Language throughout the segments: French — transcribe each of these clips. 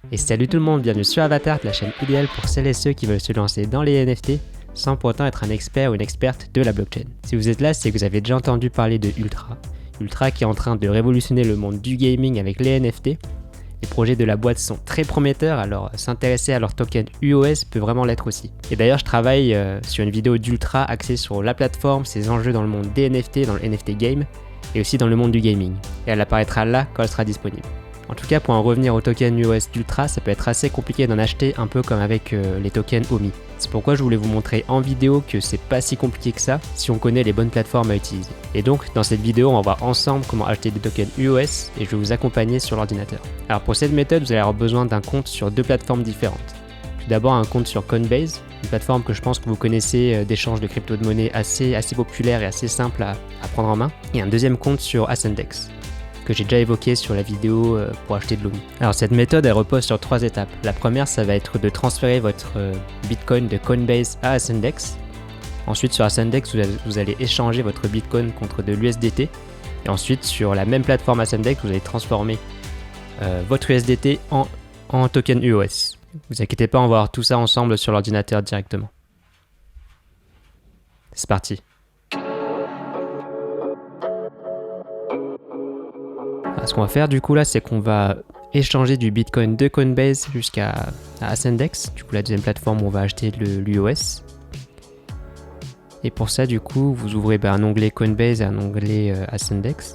Et salut tout le monde, bienvenue sur Avatar, la chaîne idéale pour celles et ceux qui veulent se lancer dans les NFT sans pour autant être un expert ou une experte de la blockchain. Si vous êtes là, c'est que vous avez déjà entendu parler de Ultra. Ultra qui est en train de révolutionner le monde du gaming avec les NFT. Les projets de la boîte sont très prometteurs, alors s'intéresser à leur token UOS peut vraiment l'être aussi. Et d'ailleurs, je travaille sur une vidéo d'Ultra axée sur la plateforme, ses enjeux dans le monde des NFT, dans le NFT game, et aussi dans le monde du gaming. Et elle apparaîtra là quand elle sera disponible. En tout cas, pour en revenir au token UOS d'Ultra, ça peut être assez compliqué d'en acheter, un peu comme avec les tokens OMI. C'est pourquoi je voulais vous montrer en vidéo que c'est pas si compliqué que ça si on connaît les bonnes plateformes à utiliser. Et donc, dans cette vidéo, on va voir ensemble comment acheter des tokens UOS et je vais vous accompagner sur l'ordinateur. Alors pour cette méthode, vous allez avoir besoin d'un compte sur deux plateformes différentes. Tout d'abord, un compte sur Coinbase, une plateforme que je pense que vous connaissez d'échange de crypto-monnaies assez populaire et assez simple à prendre en main. Et un deuxième compte sur Ascendex, que j'ai déjà évoqué sur la vidéo pour acheter de l'OMI. Alors cette méthode elle repose sur 3 étapes. La première ça va être de transférer votre Bitcoin de Coinbase à Ascendex. Ensuite sur Ascendex vous allez échanger votre Bitcoin contre de l'USDT. Et ensuite sur la même plateforme Ascendex vous allez transformer votre USDT en token UOS. Vous inquiétez pas, on va voir tout ça ensemble sur l'ordinateur directement. C'est parti. Ce qu'on va faire du coup là, c'est qu'on va échanger du Bitcoin de Coinbase jusqu'à Ascendex, du coup la deuxième plateforme où on va acheter l'UOS. Et pour ça du coup, vous ouvrez un onglet Coinbase et un onglet Ascendex.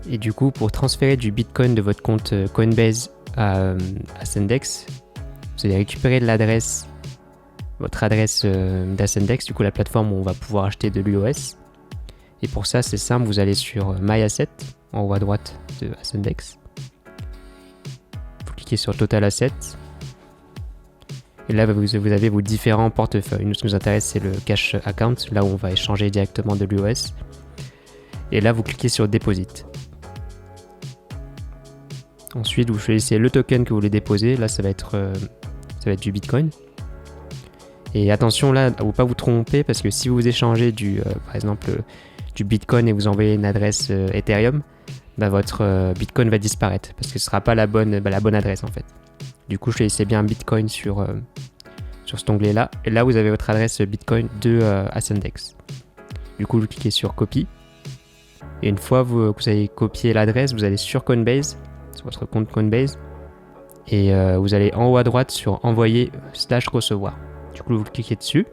Et du coup, pour transférer du Bitcoin de votre compte Coinbase à Ascendex, vous allez récupérer votre adresse d'Ascendex, du coup la plateforme où on va pouvoir acheter de l'UOS. Et pour ça, c'est simple, vous allez sur My Asset, en haut à droite de Ascendex. Vous cliquez sur Total Asset. Et là, vous avez vos différents portefeuilles. Nous, ce qui nous intéresse, c'est le Cash Account, là où on va échanger directement de l'UOS. Et là, vous cliquez sur Deposit. Ensuite, vous choisissez le token que vous voulez déposer. Là, ça va être du Bitcoin. Et attention là, à ne pas vous tromper, parce que si vous échangez par exemple, du Bitcoin et vous envoyez une adresse Ethereum, votre Bitcoin va disparaître parce que ce ne sera pas la bonne adresse en fait. Du coup, choisissez bien Bitcoin sur cet onglet là. Et là, vous avez votre adresse Bitcoin de Ascendex. Du coup, vous cliquez sur Copy. Et une fois que vous avez copié l'adresse, vous allez sur Coinbase, sur votre compte Coinbase. Et vous allez en haut à droite sur Envoyer / recevoir. Du coup, vous cliquez dessus.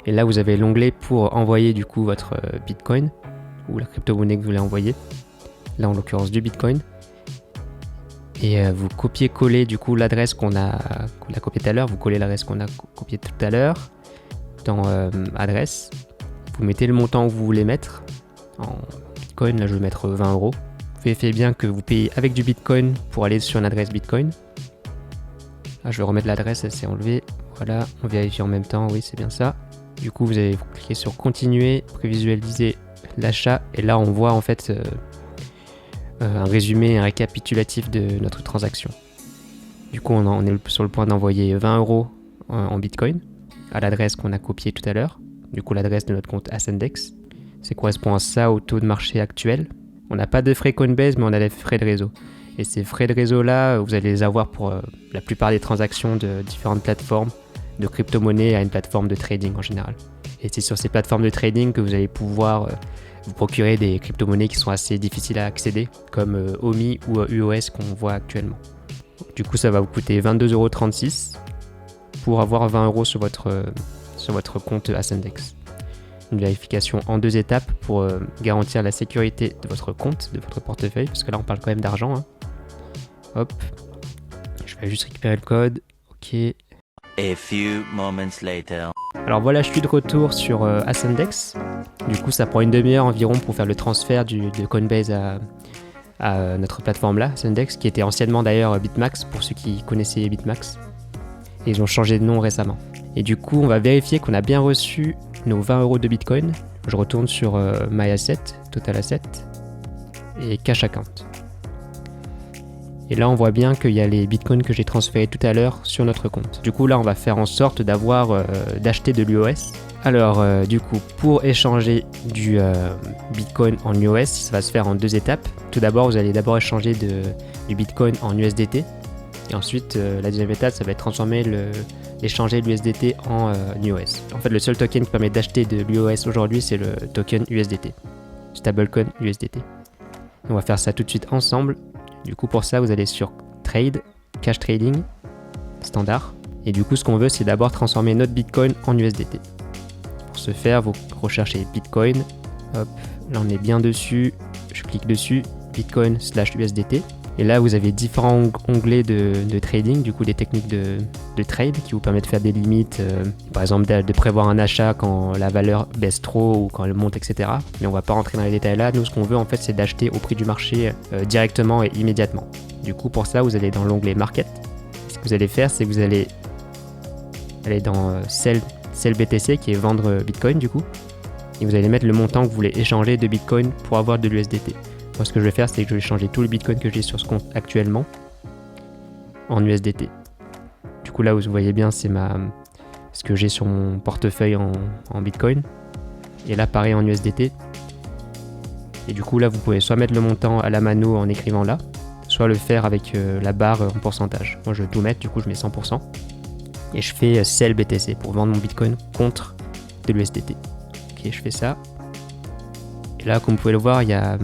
Et là, vous avez l'onglet pour envoyer du coup votre Bitcoin ou la crypto-monnaie que vous voulez envoyer. Là, en l'occurrence, du Bitcoin. Et vous copiez-collez du coup l'adresse qu'on a copiée tout à l'heure. Vous collez l'adresse qu'on a copiée tout à l'heure dans adresse. Vous mettez le montant que vous voulez mettre en Bitcoin. Là, je vais mettre 20 €. Vérifiez bien que vous payez avec du Bitcoin pour aller sur une adresse Bitcoin. Ah, je vais remettre l'adresse, elle s'est enlevée. Voilà, on vérifie en même temps, oui, c'est bien ça. Du coup, vous allez cliquer sur Continuer, prévisualiser l'achat. Et là, on voit en fait un résumé, un récapitulatif de notre transaction. Du coup, on est sur le point d'envoyer 20 € en Bitcoin à l'adresse qu'on a copiée tout à l'heure. Du coup, l'adresse de notre compte Ascendex. Ça correspond à ça au taux de marché actuel. On n'a pas de frais Coinbase, mais on a des frais de réseau. Et ces frais de réseau-là, vous allez les avoir pour la plupart des transactions de différentes plateformes de crypto-monnaie à une plateforme de trading en général. Et c'est sur ces plateformes de trading que vous allez pouvoir vous procurer des crypto-monnaies qui sont assez difficiles à accéder, comme OMI ou UOS qu'on voit actuellement. Du coup, ça va vous coûter 22,36 € pour avoir 20 € sur votre compte Ascendex. Une vérification en 2 étapes pour garantir la sécurité de votre compte, de votre portefeuille, parce que là on parle quand même d'argent. Hein. Hop, je vais juste récupérer le code. Ok. A few moments later. Alors voilà, je suis de retour sur Ascendex. Du coup, ça prend une demi-heure environ pour faire le transfert de Coinbase à notre plateforme là, Ascendex, qui était anciennement d'ailleurs Bitmax, pour ceux qui connaissaient Bitmax. Et ils ont changé de nom récemment. Et du coup, on va vérifier qu'on a bien reçu nos 20 € de Bitcoin. Je retourne sur My Asset, Total Asset et Cash Account. Et là, on voit bien qu'il y a les Bitcoins que j'ai transférés tout à l'heure sur notre compte. Du coup, là, on va faire en sorte d'acheter de l'UOS Alors du coup, pour échanger du Bitcoin en US, ça va se faire en 2 étapes. Tout d'abord, vous allez d'abord échanger du Bitcoin en USDT. Et ensuite, la deuxième étape, ça va être échanger l'USDT en US. En fait, le seul token qui permet d'acheter de l'UOS aujourd'hui, c'est le token USDT. Stablecoin USDT. On va faire ça tout de suite ensemble. Du coup, pour ça, vous allez sur Trade, Cash Trading, Standard. Et du coup, ce qu'on veut, c'est d'abord transformer notre Bitcoin en USDT. Pour ce faire, vous recherchez Bitcoin. Hop, là on est bien dessus. Je clique dessus, Bitcoin/USDT. Et là, vous avez différents onglets de trading, du coup des techniques de trade qui vous permettent de faire des limites, par exemple de prévoir un achat quand la valeur baisse trop ou quand elle monte, etc. Mais on va pas rentrer dans les détails là. Nous, ce qu'on veut en fait, c'est d'acheter au prix du marché directement et immédiatement. Du coup, pour ça, vous allez dans l'onglet Market. Ce que vous allez faire, c'est que vous allez aller dans Sell BTC qui est vendre Bitcoin du coup. Et vous allez mettre le montant que vous voulez échanger de Bitcoin pour avoir de l'USDT. Moi, ce que je vais faire, c'est que je vais changer tout le Bitcoin que j'ai sur ce compte actuellement en USDT. Du coup, là, vous voyez bien, c'est ce que j'ai sur mon portefeuille en Bitcoin. Et là, pareil en USDT. Et du coup, là, vous pouvez soit mettre le montant à la mano en écrivant là, soit le faire avec la barre en pourcentage. Moi, je vais tout mettre, du coup, je mets 100%. Et je fais Sell BTC pour vendre mon Bitcoin contre de l'USDT. Ok, je fais ça. Et là, comme vous pouvez le voir, il y a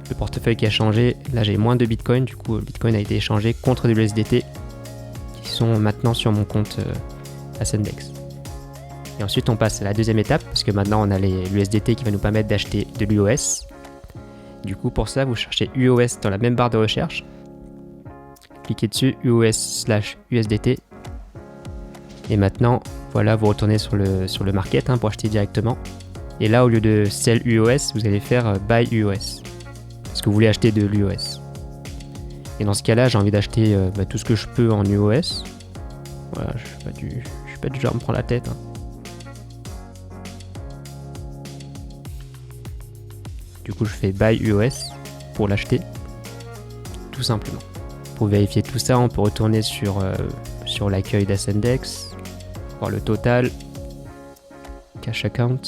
le portefeuille qui a changé. Là, j'ai moins de Bitcoin. Du coup, le Bitcoin a été échangé contre de l'USDT qui sont maintenant sur mon compte Ascendex. Et ensuite, on passe à la deuxième étape parce que maintenant, on a l'USDT qui va nous permettre d'acheter de l'UOS. Du coup, pour ça, vous cherchez UOS dans la même barre de recherche. Cliquez dessus, UOS/USDT. Et maintenant, voilà, vous retournez sur le market pour acheter directement. Et là, au lieu de Sell UOS, vous allez faire Buy UOS. Parce que vous voulez acheter de l'UOS. Et dans ce cas-là, j'ai envie d'acheter tout ce que je peux en UOS. Voilà, je suis pas du genre à me prendre la tête. Du coup, je fais Buy UOS pour l'acheter. Tout simplement. Pour vérifier tout ça, on peut retourner sur l'accueil d'Ascendex. Voir le total, cash account,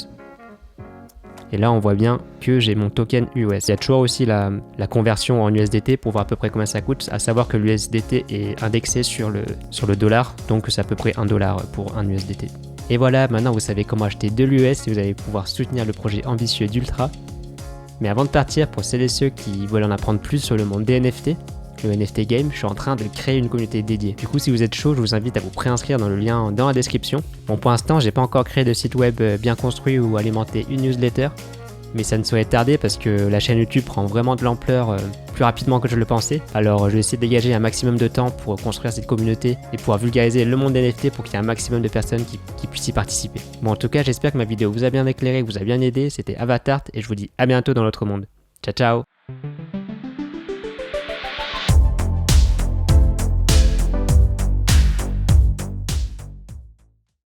et là on voit bien que j'ai mon token US. Il y a toujours aussi la conversion en USDT pour voir à peu près combien ça coûte, à savoir que l'USDT est indexé sur le dollar, donc c'est à peu près $1 pour un USDT. Et voilà, maintenant vous savez comment acheter de l'US et vous allez pouvoir soutenir le projet ambitieux d'Ultra. Mais avant de partir, pour celles et ceux qui veulent en apprendre plus sur le monde des NFT, le NFT Game, je suis en train de créer une communauté dédiée. Du coup, si vous êtes chaud, je vous invite à vous préinscrire dans le lien dans la description. Bon, pour l'instant, j'ai pas encore créé de site web bien construit ou alimenté une newsletter, mais ça ne saurait tarder parce que la chaîne YouTube prend vraiment de l'ampleur plus rapidement que je le pensais. Alors, je vais essayer de dégager un maximum de temps pour construire cette communauté et pouvoir vulgariser le monde des NFT pour qu'il y ait un maximum de personnes qui puissent y participer. Bon, en tout cas, j'espère que ma vidéo vous a bien éclairé, vous a bien aidé. C'était Avatart et je vous dis à bientôt dans l'autre monde. Ciao, ciao!